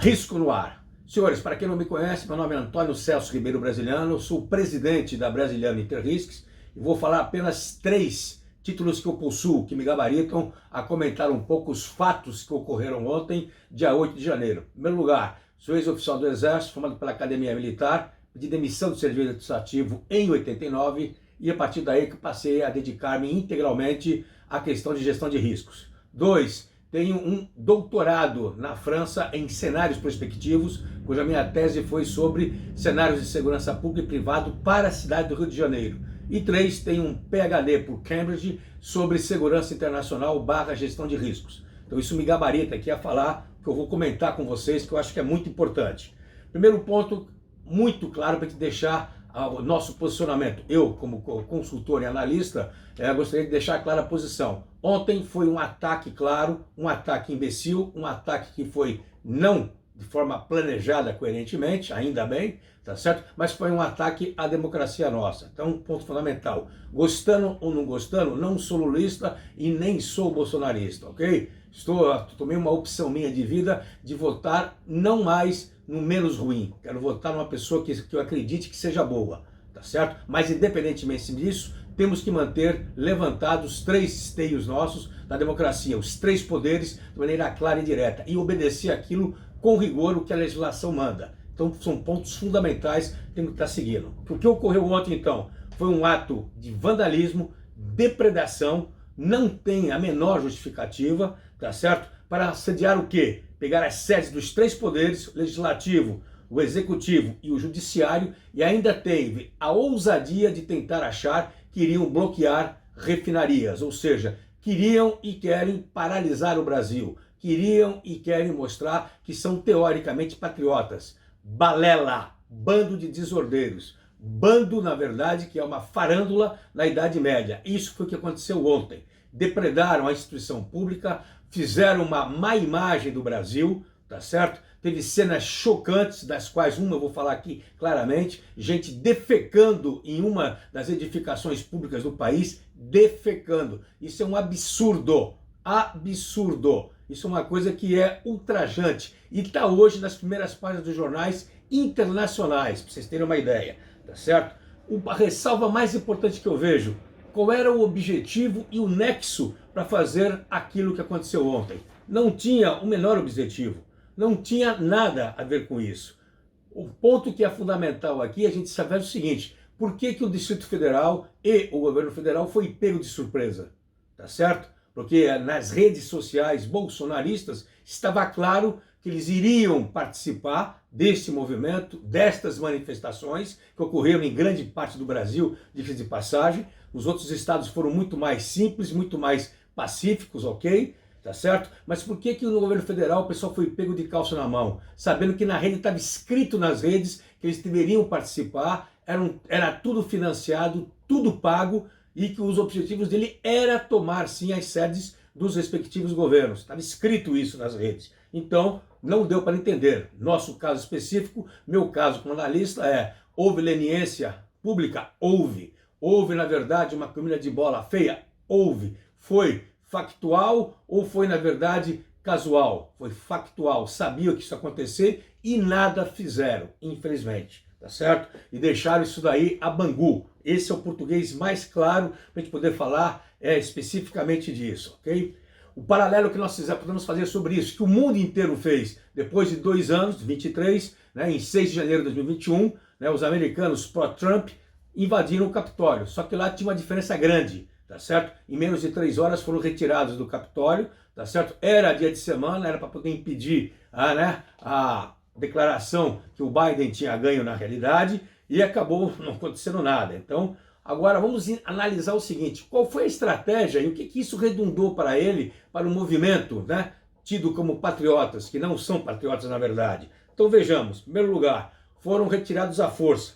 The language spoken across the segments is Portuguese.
Risco no ar. Senhores, para quem não me conhece, meu nome é Antônio Celso Ribeiro Brasiliano, sou presidente da Brasiliano Interrisks e vou falar apenas 3 títulos que eu possuo, que me gabaritam a comentar um pouco os fatos que ocorreram ontem, dia 8 de janeiro. Em primeiro lugar, sou ex-oficial do Exército, formado pela Academia Militar, pedi demissão do serviço administrativo em 89 e a partir daí que passei a dedicar-me integralmente à questão de gestão de riscos. 2. Tenho um doutorado na França em cenários prospectivos, cuja minha tese foi sobre cenários de segurança pública e privado para a cidade do Rio de Janeiro. E 3, tenho um PhD por Cambridge sobre segurança internacional / gestão de riscos. Então isso me gabarita aqui a falar, que eu vou comentar com vocês, que eu acho que é muito importante. Primeiro ponto, muito claro para te deixar o nosso posicionamento. Eu, como consultor e analista, gostaria de deixar clara a posição. Ontem foi um ataque claro, um ataque imbecil, um ataque que foi não de forma planejada, coerentemente, ainda bem, tá certo? Mas foi um ataque à democracia nossa. Então, ponto fundamental. Gostando ou não gostando, não sou lulista e nem sou bolsonarista, ok? Tomei uma opção minha de vida de votar não mais no menos ruim. Quero votar numa pessoa que eu acredite que seja boa, tá certo? Mas independentemente disso, temos que manter levantados os 3 esteios nossos da democracia, os 3 poderes de maneira clara e direta e obedecer aquilo com rigor o que a legislação manda. Então são pontos fundamentais que temos que estar seguindo. O que ocorreu ontem então foi um ato de vandalismo, depredação, não tem a menor justificativa, tá certo? Para assediar o quê? Pegar as sedes dos 3 poderes, o legislativo, o executivo e o judiciário, e ainda teve a ousadia de tentar achar que iriam bloquear refinarias, ou seja, queriam e querem paralisar o Brasil, queriam e querem mostrar que são teoricamente patriotas. Balela, bando de desordeiros, bando, na verdade, que é uma farândula na Idade Média. Isso foi o que aconteceu ontem. Depredaram a instituição pública, fizeram uma má imagem do Brasil, tá certo? Teve cenas chocantes, das quais uma eu vou falar aqui claramente, gente defecando em uma das edificações públicas do país, defecando. Isso é um absurdo, absurdo. Isso é uma coisa que é ultrajante e está hoje nas primeiras páginas dos jornais internacionais, para vocês terem uma ideia, tá certo? A ressalva mais importante que eu vejo, qual era o objetivo e o nexo para fazer aquilo que aconteceu ontem? Não tinha o menor objetivo, não tinha nada a ver com isso. O ponto que é fundamental aqui é a gente saber o seguinte, por que o Distrito Federal e o governo federal foi pego de surpresa, tá certo? Porque nas redes sociais bolsonaristas estava claro que eles iriam participar desse movimento, destas manifestações que ocorreram em grande parte do Brasil, de passagem. Os outros estados foram muito mais simples, muito mais pacíficos, ok? Tá certo? Mas por que no governo federal o pessoal foi pego de calça na mão? Sabendo que na rede estava escrito nas redes que eles deveriam participar, era tudo financiado, tudo pago, e que os objetivos dele era tomar sim as sedes dos respectivos governos. Estava escrito isso nas redes. Então, não deu para entender. Nosso caso específico, meu caso como analista houve leniência pública? Houve. Houve, na verdade, uma comida de bola feia? Houve. Foi factual ou foi, na verdade, casual? Foi factual. Sabiam que isso ia acontecer e nada fizeram, infelizmente. Tá certo? E deixaram isso daí a Bangu. Esse é o português mais claro para a gente poder falar especificamente disso, ok? O paralelo que nós podemos fazer sobre isso, que o mundo inteiro fez, depois de 2 anos, 23, né, em 6 de janeiro de 2021, né, os americanos pró-Trump invadiram o Capitólio, só que lá tinha uma diferença grande, tá certo? Em menos de 3 horas foram retirados do Capitólio, tá certo? Era dia de semana, era para poder impedir a declaração que o Biden tinha ganho na realidade e acabou não acontecendo nada. Então, agora vamos analisar o seguinte, qual foi a estratégia e o que isso redundou para ele, para o movimento, né, tido como patriotas, que não são patriotas na verdade. Então vejamos, em primeiro lugar, foram retirados à força,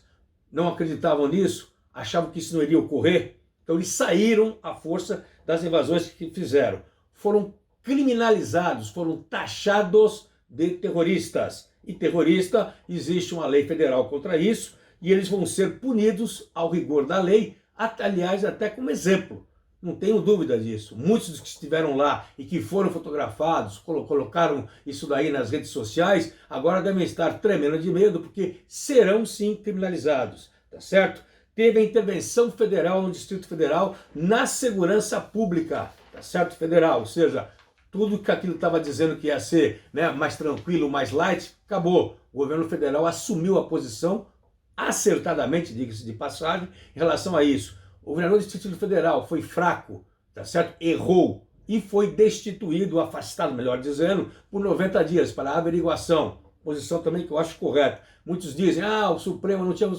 não acreditavam nisso, achavam que isso não iria ocorrer, então eles saíram à força das invasões que fizeram, foram criminalizados, foram taxados de terroristas. E terrorista, existe uma lei federal contra isso, e eles vão ser punidos ao rigor da lei, aliás, até como exemplo. Não tenho dúvida disso. Muitos dos que estiveram lá e que foram fotografados, colocaram isso daí nas redes sociais, agora devem estar tremendo de medo, porque serão sim criminalizados, tá certo? Teve a intervenção federal no Distrito Federal na segurança pública, tá certo? Federal, ou seja, tudo que aquilo estava dizendo que ia ser, né, mais tranquilo, mais light, acabou. O governo federal assumiu a posição, acertadamente, diga-se de passagem, em relação a isso. O governador do Distrito Federal foi fraco, tá certo? Errou e foi destituído, afastado, melhor dizendo, por 90 dias para averiguação. Posição também que eu acho correta. Muitos dizem, o Supremo não tinha...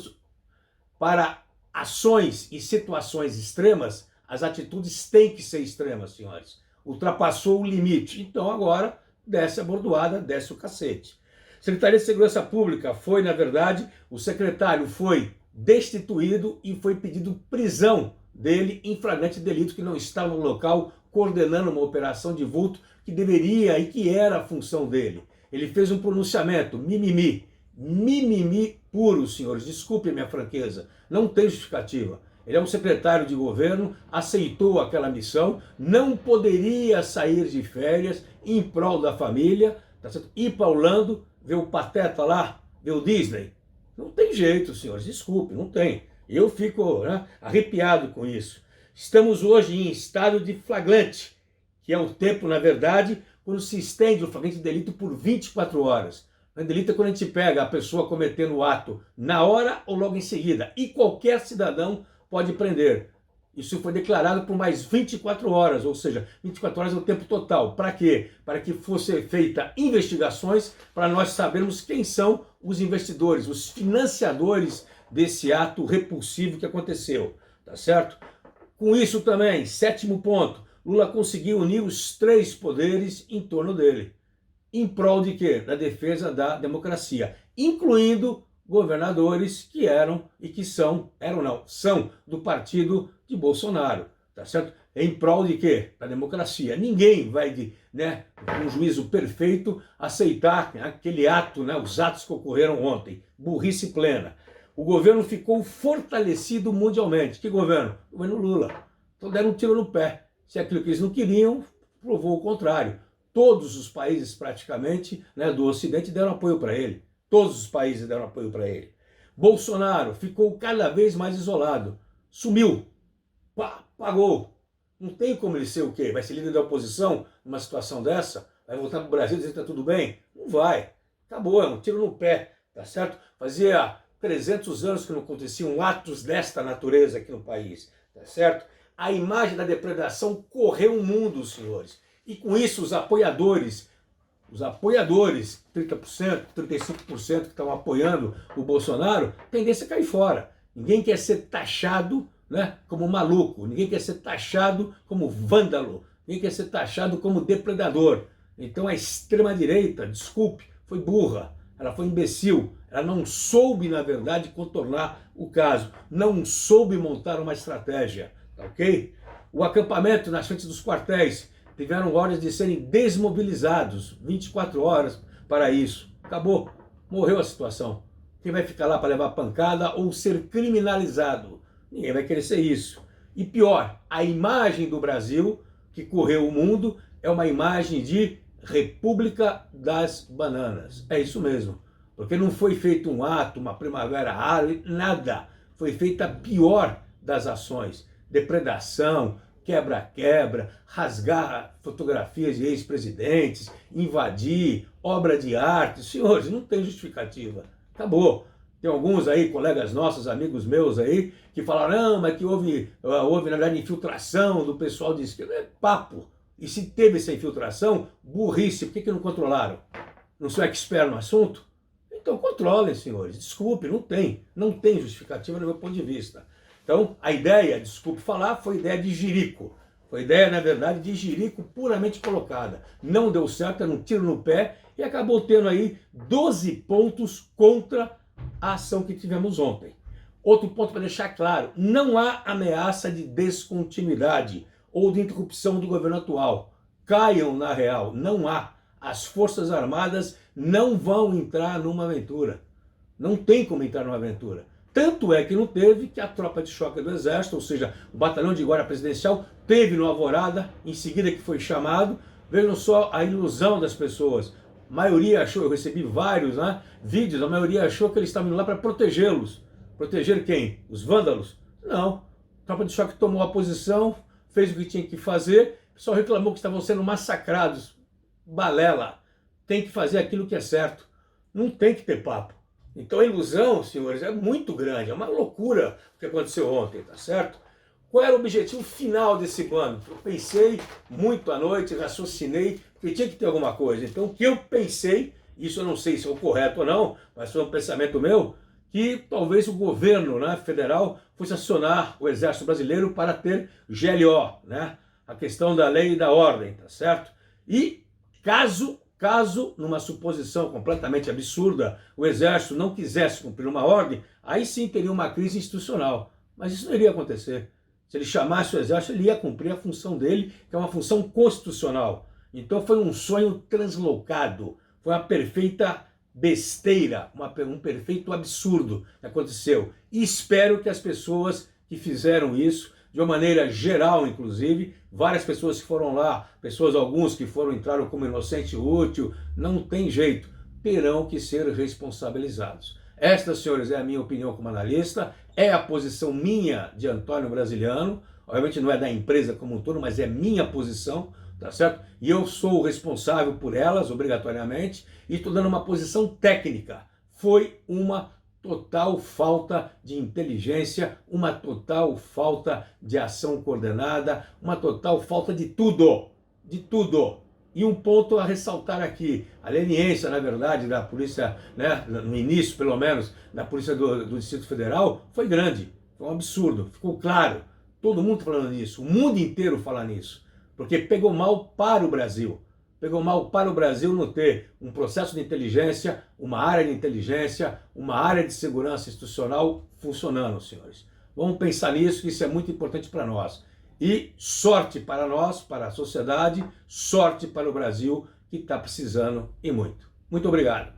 Para ações e situações extremas, as atitudes têm que ser extremas, senhores. Ultrapassou o limite. Então agora desce a bordoada, desce o cacete. Secretaria de Segurança Pública foi, na verdade, o secretário foi destituído e foi pedido prisão dele em flagrante delito, que não estava no local coordenando uma operação de vulto que deveria e que era a função dele. Ele fez um pronunciamento, mimimi puro, senhores, desculpe a minha franqueza, não tem justificativa. Ele é um secretário de governo, aceitou aquela missão, não poderia sair de férias em prol da família, tá certo? Ir para Orlando, ver o Pateta lá, ver o Disney. Não tem jeito, senhores, desculpe, não tem. Eu fico, né, arrepiado com isso. Estamos hoje em estado de flagrante, que é o tempo, na verdade, quando se estende o flagrante de delito por 24 horas. O delito é quando a gente pega a pessoa cometendo o ato na hora ou logo em seguida. E qualquer cidadão pode prender. Isso foi declarado por mais 24 horas, ou seja, 24 horas é o tempo total. Para quê? Para que fossem feitas investigações, para nós sabermos quem são os investidores, os financiadores desse ato repulsivo que aconteceu, tá certo? Com isso também, 7º ponto, Lula conseguiu unir os 3 poderes em torno dele. Em prol de quê? Da defesa da democracia, incluindo governadores que eram e que são do partido de Bolsonaro, tá certo? Em prol de quê? Da democracia. Ninguém vai, com um juízo perfeito, aceitar aquele ato, os atos que ocorreram ontem. Burrice plena. O governo ficou fortalecido mundialmente. Que governo? O governo Lula. Então deram um tiro no pé. Se aquilo que eles não queriam, provou o contrário. Todos os países, praticamente, do Ocidente deram apoio para ele. Todos os países deram apoio para ele. Bolsonaro ficou cada vez mais isolado. Sumiu. Pagou. Não tem como ele ser o quê? Vai ser líder da oposição numa situação dessa? Vai voltar para o Brasil e dizer que está tudo bem? Não vai. Acabou, é um tiro no pé, tá certo? Fazia 300 anos que não aconteciam atos desta natureza aqui no país, tá certo? A imagem da depredação correu o mundo, senhores. E com isso os apoiadores, 30%, 35% que estão apoiando o Bolsonaro, tendência a cair fora. Ninguém quer ser taxado, como maluco, ninguém quer ser taxado como vândalo, ninguém quer ser taxado como depredador. Então a extrema-direita, desculpe, foi burra, ela foi imbecil, ela não soube, na verdade, contornar o caso, não soube montar uma estratégia, ok? O acampamento nas frentes dos quartéis, tiveram ordens de serem desmobilizados, 24 horas para isso. Acabou, morreu a situação. Quem vai ficar lá para levar pancada ou ser criminalizado? Ninguém vai querer ser isso. E pior, a imagem do Brasil, que correu o mundo, é uma imagem de República das Bananas. É isso mesmo. Porque não foi feito um ato, uma primavera árabe, nada. Foi feita a pior das ações. Depredação, quebra-quebra, rasgar fotografias de ex-presidentes, invadir, obra de arte. Senhores, não tem justificativa. Acabou. Tem alguns aí, colegas nossos, amigos meus aí, que falaram, não, mas que houve na verdade, infiltração do pessoal de esquerda. É papo. E se teve essa infiltração, burrice, por que não controlaram? Não sou expert no assunto? Então controlem, senhores. Desculpe, não tem justificativa do meu ponto de vista. Então, a ideia, desculpe falar, foi ideia de jirico. Foi ideia, na verdade, de jirico puramente colocada. Não deu certo, era um tiro no pé e acabou tendo aí 12 pontos contra a ação que tivemos ontem. Outro ponto para deixar claro, não há ameaça de descontinuidade ou de interrupção do governo atual. Caiam na real, não há. As Forças Armadas não vão entrar numa aventura. Não tem como entrar numa aventura. Tanto é que não teve que a tropa de choque do Exército, ou seja, o batalhão de guarda presidencial, teve no Alvorada, em seguida que foi chamado. Vejam só a ilusão das pessoas. A maioria achou, eu recebi vários vídeos, a maioria achou que eles estavam indo lá para protegê-los. Proteger quem? Os vândalos? Não. A tropa de choque tomou a posição, fez o que tinha que fazer, o pessoal reclamou que estavam sendo massacrados. Balela. Tem que fazer aquilo que é certo. Não tem que ter papo. Então a ilusão, senhores, é muito grande, é uma loucura o que aconteceu ontem, tá certo? Qual era o objetivo final desse bando? Eu pensei muito à noite, raciocinei, que tinha que ter alguma coisa. Então o que eu pensei, isso eu não sei se é o correto ou não, mas foi um pensamento meu, que talvez o governo federal fosse acionar o Exército Brasileiro para ter GLO, a questão da lei e da ordem, tá certo? E caso, numa suposição completamente absurda, o Exército não quisesse cumprir uma ordem, aí sim teria uma crise institucional. Mas isso não iria acontecer. Se ele chamasse o Exército, ele ia cumprir a função dele, que é uma função constitucional. Então foi um sonho translocado, foi uma perfeita besteira, um perfeito absurdo que aconteceu. E espero que as pessoas que fizeram isso, de uma maneira geral, inclusive, várias pessoas que foram lá, alguns que entraram como inocente útil, não tem jeito, terão que ser responsabilizados. Esta, senhores, é a minha opinião como analista, é a posição minha de Antônio Brasiliano, obviamente não é da empresa como um todo, mas é minha posição, tá certo? E eu sou o responsável por elas, obrigatoriamente, e estou dando uma posição técnica. Foi uma total falta de inteligência, uma total falta de ação coordenada, uma total falta de tudo, de tudo. E um ponto a ressaltar aqui, a leniência, na verdade, da polícia, no início, pelo menos, da polícia do Distrito Federal, foi grande, foi um absurdo, ficou claro. Todo mundo falando nisso, o mundo inteiro fala nisso, porque pegou mal para o Brasil. Pegou mal para o Brasil não ter um processo de inteligência, uma área de inteligência, uma área de segurança institucional funcionando, senhores. Vamos pensar nisso, que isso é muito importante para nós. E sorte para nós, para a sociedade, sorte para o Brasil, que está precisando e muito. Muito obrigado.